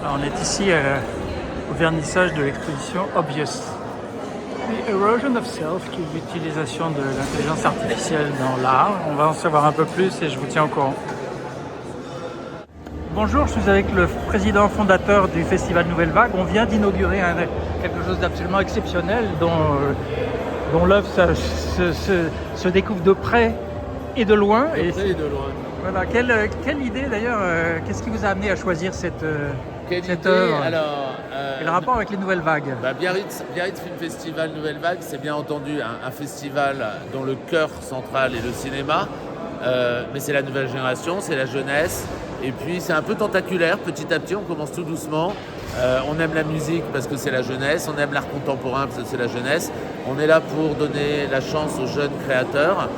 Alors, on est ici au vernissage de l'exposition Obvious. The Erosion of Self, qui est l'utilisation de l'intelligence artificielle dans l'art. On va en savoir un peu plus et je vous tiens au courant. Bonjour, je suis avec le président fondateur du Festival Nouvelle Vague. On vient d'inaugurer quelque chose d'absolument exceptionnel dont l'œuvre se découvre de près et de loin. De près et de loin. Voilà, quelle idée d'ailleurs, qu'est-ce qui vous a amené à choisir cette Quelle œuvre idée. Alors, et le rapport avec les nouvelles vagues? Biarritz Film Festival Nouvelle Vague, c'est bien entendu un festival dont le cœur central est le cinéma, mais c'est la nouvelle génération, c'est la jeunesse, et puis c'est un peu tentaculaire, petit à petit, on commence tout doucement. On aime la musique parce que c'est la jeunesse, on aime l'art contemporain parce que c'est la jeunesse. On est là pour donner la chance aux jeunes créateurs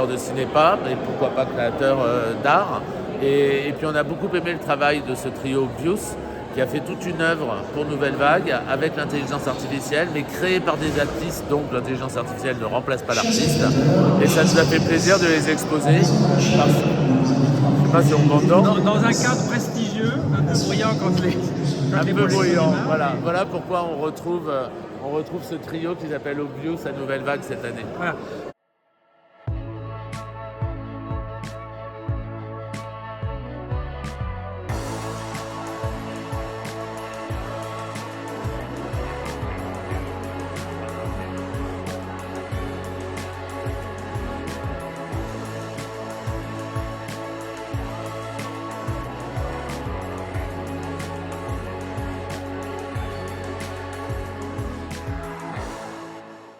de cinéma, mais pourquoi pas créateurs d'art. Et puis on a beaucoup aimé le travail de ce trio Obvious, qui a fait toute une œuvre pour Nouvelle Vague avec l'intelligence artificielle, mais créée par des artistes, donc l'intelligence artificielle ne remplace pas l'artiste. Et ça nous a fait plaisir de les exposer. Je sais pas si on m'entend. Dans un cadre prestigieux, un peu bruyant quand les... Un peu bruyant, voilà pourquoi on retrouve ce trio qui s'appelle Obvious à Nouvelle Vague cette année. Voilà.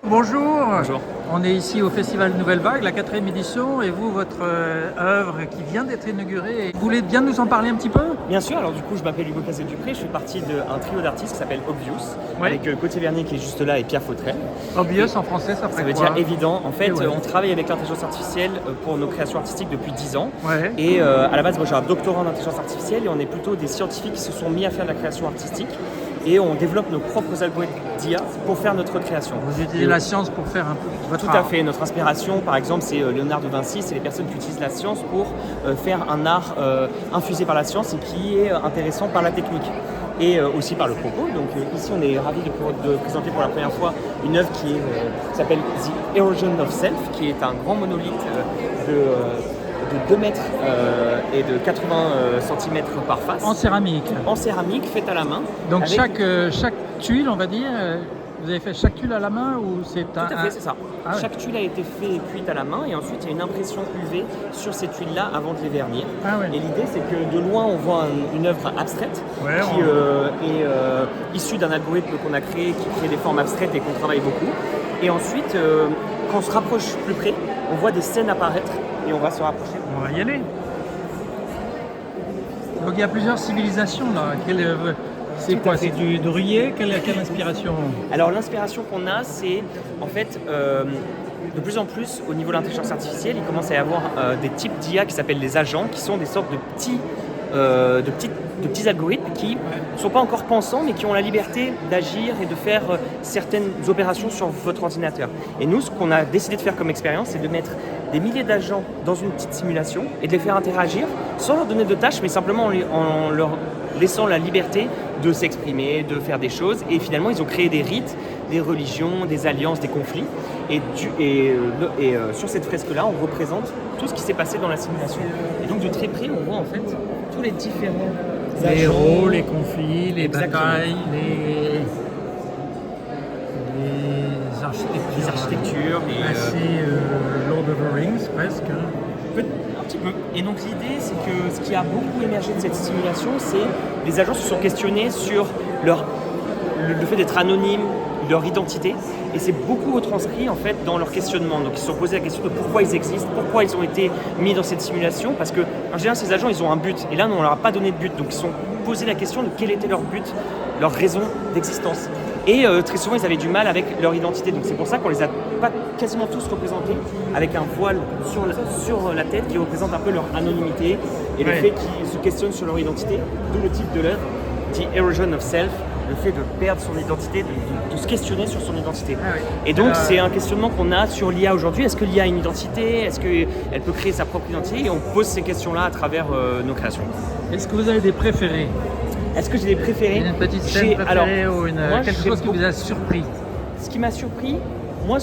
Bonjour. Bonjour. On est ici au Festival Nouvelle Vague, la 4e édition, et vous, votre œuvre qui vient d'être inaugurée. Vous voulez bien nous en parler un petit peu? Bien sûr, alors du coup je m'appelle Hugo Cazet-Dupré, je fais partie d'un trio d'artistes qui s'appelle Obvious, avec Gauthier Vernier qui est juste là et Pierre Fautrel. Obvious en français, ça ferait Ça veut quoi? dire évident. En fait, on travaille avec l'intelligence artificielle pour nos créations artistiques depuis 10 ans. Ouais. Et à la base, moi j'ai un doctorat en intelligence artificielle et on est plutôt des scientifiques qui se sont mis à faire de la création artistique. Et on développe nos propres algorithmes d'IA pour faire notre création. Vous utilisez la science pour faire un peu votre Tout art. à fait. Notre inspiration, par exemple, c'est Léonard de Vinci. C'est les personnes qui utilisent la science pour faire un art infusé par la science et qui est intéressant par la technique et aussi par le propos. Donc ici, on est ravis de présenter pour la première fois une œuvre qui s'appelle The Erosion of Self, qui est un grand monolithe de 2 mètres et de 80 cm par face. En céramique. En céramique, faite à la main. Donc avec... chaque tuile, on va dire, vous avez fait chaque tuile à la main ou c'est Tout à fait, c'est ça. Ah ouais. Chaque tuile a été faite et cuite à la main et ensuite il y a une impression UV sur ces tuiles-là avant de les vernir. Ah ouais. Et l'idée c'est que de loin on voit une œuvre abstraite Ouais, qui est issue d'un algorithme qu'on a créé qui crée des formes abstraites et qu'on travaille beaucoup. Et ensuite, quand on se rapproche plus près, on voit des scènes apparaître et on va se rapprocher. On va y aller. Donc il y a plusieurs civilisations là. C'est Tout quoi? à fait. C'est du gruyère? Quelle inspiration? Alors l'inspiration qu'on a, c'est en fait de plus en plus au niveau de l'intelligence artificielle, il commence à y avoir des types d'IA qui s'appellent les agents, qui sont des sortes de petits algorithmes qui ne sont pas encore pensants, mais qui ont la liberté d'agir et de faire certaines opérations sur votre ordinateur. Et nous, ce qu'on a décidé de faire comme expérience, c'est de mettre des milliers d'agents dans une petite simulation et de les faire interagir sans leur donner de tâches, mais simplement en leur laissant la liberté de s'exprimer, de faire des choses. Et finalement, ils ont créé des rites, des religions, des alliances, des conflits. Et sur cette fresque-là, on représente tout ce qui s'est passé dans la simulation. Et donc, de très près, on voit en fait tous les différents Les héros, les conflits, les Exactement. batailles, les architectures. assez Lord of the Rings presque. Un petit peu. Et donc l'idée, c'est que ce qui a beaucoup émergé de cette simulation, c'est les agents se sont questionnés sur le fait d'être anonymes, leur identité, et c'est beaucoup retranscrit en fait dans leur questionnement. Donc ils se sont posé la question de pourquoi ils existent, pourquoi ils ont été mis dans cette simulation, parce que en général ces agents ils ont un but, et là on leur a pas donné de but, donc ils se sont posé la question de quel était leur but, leur raison d'existence. Et très souvent, ils avaient du mal avec leur identité. Donc c'est pour ça qu'on les a pas quasiment tous représentés avec un voile sur la tête qui représente un peu leur anonymité et le fait qu'ils se questionnent sur leur identité. D'où le titre de l'œuvre, The Erosion of Self, le fait de perdre son identité, de se questionner sur son identité. Ah oui. Et donc c'est un questionnement qu'on a sur l'IA aujourd'hui. Est-ce que l'IA a une identité? Est-ce qu'elle peut créer sa propre identité? Et on pose ces questions-là à travers nos créations. Est-ce que vous avez des préférés? Est-ce que j'ai des préférés? Une petite scène préférée ou moi, quelque chose qui vous a surpris? Ce qui m'a surpris, moi,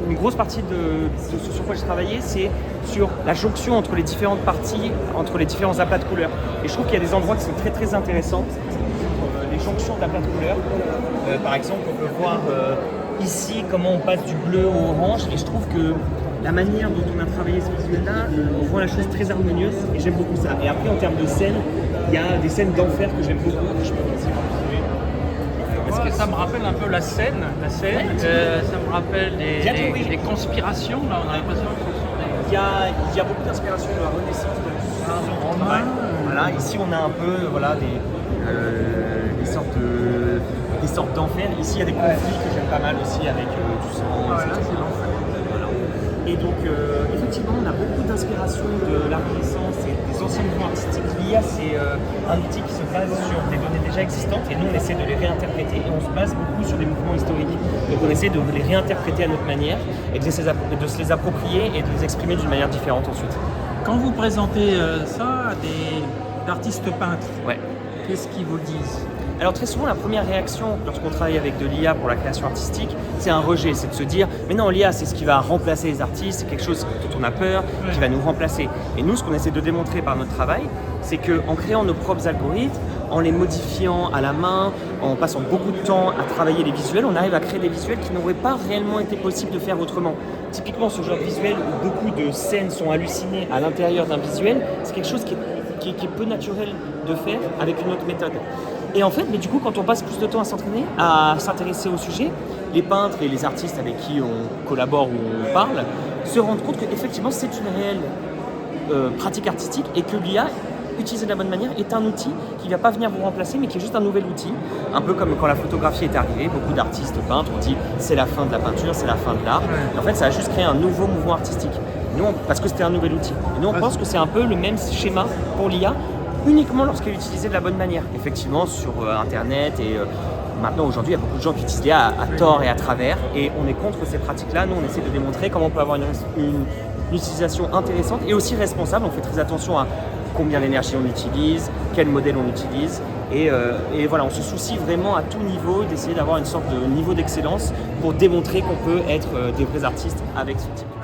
une grosse partie de ce sur quoi j'ai travaillé, c'est sur la jonction entre les différentes parties, entre les différents aplats de couleurs. Et je trouve qu'il y a des endroits qui sont très très intéressants. Les jonctions d'aplats de couleurs. Par exemple, on peut voir ici comment on passe du bleu au orange. Et je trouve que la manière dont on a travaillé ce visuel-là, on voit la chose très harmonieuse et j'aime beaucoup ça. Et après, en termes de scènes, il y a des scènes d'enfer que j'aime beaucoup. Je peux aussi Parce que ça me rappelle un peu la scène. Ça me rappelle des conspirations. Là, on a l'impression que ce sont des... Il y a beaucoup d'inspiration de la Renaissance, de la civilisation romaine. Voilà, ici on a un peu des sortes d'enfer. Ici il y a des conflits que j'aime pas mal aussi avec du sang. Là, c'est l'enfer. Voilà. Et donc effectivement on a beaucoup d'inspiration de la Renaissance et des anciens mouvements artistiques. L'IA c'est un outil qui se base sur des données déjà existantes et nous on essaie de les réinterpréter et on se base beaucoup sur des mouvements historiques. Donc on essaie de les réinterpréter à notre manière et de se les approprier et de les exprimer d'une manière différente ensuite. Quand vous présentez ça à des artistes peintres, Ouais. qu'est-ce qu'ils vous disent? Alors très souvent, la première réaction lorsqu'on travaille avec de l'IA pour la création artistique, c'est un rejet, c'est de se dire « mais non, l'IA c'est ce qui va remplacer les artistes, c'est quelque chose dont on a peur, qui va nous remplacer ». Et nous, ce qu'on essaie de démontrer par notre travail, c'est qu'en créant nos propres algorithmes, en les modifiant à la main, en passant beaucoup de temps à travailler les visuels, on arrive à créer des visuels qui n'auraient pas réellement été possible de faire autrement. Typiquement, ce genre de visuel où beaucoup de scènes sont hallucinées à l'intérieur d'un visuel, c'est quelque chose qui est peu naturel de faire avec une autre méthode. Et en fait, mais du coup, quand on passe plus de temps à s'entraîner, à s'intéresser au sujet, les peintres et les artistes avec qui on collabore ou on parle se rendent compte qu'effectivement, c'est une réelle pratique artistique et que l'IA, utilisée de la bonne manière, est un outil qui ne va pas venir vous remplacer, mais qui est juste un nouvel outil. Un peu comme quand la photographie est arrivée, beaucoup d'artistes peintres ont dit c'est la fin de la peinture, c'est la fin de l'art. Et en fait, ça a juste créé un nouveau mouvement artistique. Nous, parce que c'était un nouvel outil. Et nous, on pense que c'est un peu le même schéma pour l'IA, uniquement lorsqu'elle est utilisée de la bonne manière. Effectivement, sur Internet et maintenant, aujourd'hui, il y a beaucoup de gens qui utilisent l'IA à tort et à travers. Et on est contre ces pratiques-là. Nous, on essaie de démontrer comment on peut avoir une utilisation intéressante et aussi responsable. On fait très attention à combien d'énergie on utilise, quel modèle on utilise. Et voilà, on se soucie vraiment à tout niveau d'essayer d'avoir une sorte de niveau d'excellence pour démontrer qu'on peut être des vrais artistes avec ce type de